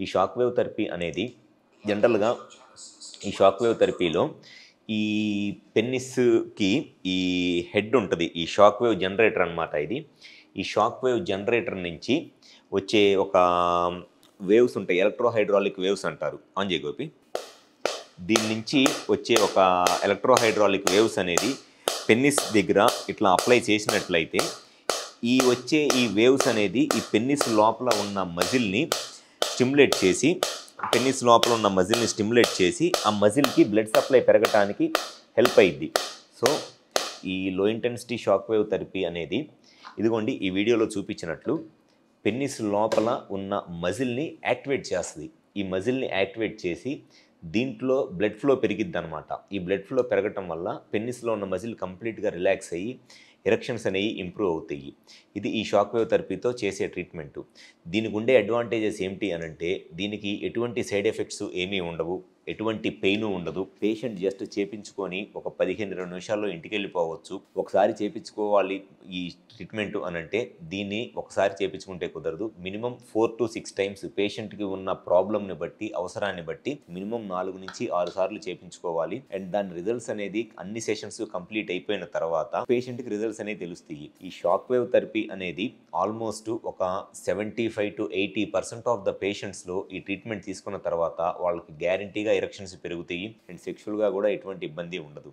ఈ shock wave therapy అనేది జనరల్గా ఈ షాక్ వేవ్ థెరపీలో ఈ పెన్నిస్కి ఈ హెడ్ ఉంటుంది, ఈ షాక్ వేవ్ జనరేటర్ అనమాట. ఇది ఈ షాక్ వేవ్ జనరేటర్ నుంచి వచ్చే ఒక వేవ్స్ ఉంటాయి, ఎలక్ట్రోహైడ్రాలిక్ వేవ్స్ అంటారు. ఆన్ చేయి గోపి. దీని నుంచి వచ్చే ఒక ఎలక్ట్రోహైడ్రాలిక్ వేవ్స్ అనేది పెన్నిస్ దగ్గర ఇట్లా అప్లై చేసినట్లయితే వచ్చే ఈ వేవ్స్ అనేది ఈ పెన్నిస్ లోపల ఉన్న మజిల్ని స్టిమ్యులేట్ చేసి ఆ మజిల్కి బ్లడ్ సప్లై పెరగటానికి హెల్ప్ అయ్యిద్ది. సో ఈ లో ఇంటెన్సిటీ షాక్ వేవ్ థెరపీ అనేది ఇదిగోండి ఈ వీడియోలో చూపించినట్లు పెన్నిస్ లోపల ఉన్న మజిల్ని యాక్టివేట్ చేస్తుంది. ఈ మజిల్ని యాక్టివేట్ చేసి దీంట్లో బ్లడ్ ఫ్లో పెరిగిద్ది అనమాట. ఈ బ్లడ్ ఫ్లో పెరగటం వల్ల పెన్నిస్లో ఉన్న మజిల్ కంప్లీట్గా రిలాక్స్ అయ్యి ఎరెక్షన్స్ అనేవి ఇంప్రూవ్ అవుతాయి. ఇది ఈ షాక్ వేవ్ థెరపీతో చేసే ట్రీట్మెంటు. దీనికి ఉండే అడ్వాంటేజెస్ ఏమిటి అనంటే దీనికి ఎటువంటి సైడ్ ఎఫెక్ట్స్ ఏమీ ఉండవు, ఎటువంటి పెయిన్ ఉండదు. పేషెంట్ జస్ట్ చేపించుకొని ఒక 15-20 నిమిషాల్లో ఇంటికి వెళ్ళిపోవచ్చు. ఒకసారి చేపించుకోవాలి ఈ ట్రీట్మెంట్ అనంటే దీన్ని ఒకసారి చేపించుకుంటే కుదరదు. మినిమం 4 to 6 టైమ్స్ పేషెంట్కి ఉన్న ప్రాబ్లమ్ని బట్టి, అవసరాన్ని బట్టి మినిమం 4 నుంచి 6 సార్లు చేపించుకోవాలి. అండ్ దాని రిజల్ట్స్ అనేది అన్ని సెషన్స్ కంప్లీట్ అయిపోయిన తర్వాత పేషెంట్కి రిజల్ట్స్ అనేవి తెలుస్తాయి. ఈ షాక్ వేవ్ థెరపీ అనేది ఆల్మోస్ట్ ఒక 75 to 80% ఆఫ్ ద పేషెంట్స్లో ఈ ట్రీట్మెంట్ తీసుకున్న తర్వాత వాళ్ళకి గ్యారంటీగా ఎరెక్షన్స్ పెరుగుతాయి అండ్ సెక్షువల్గా కూడా ఎటువంటి ఇబ్బంది ఉండదు.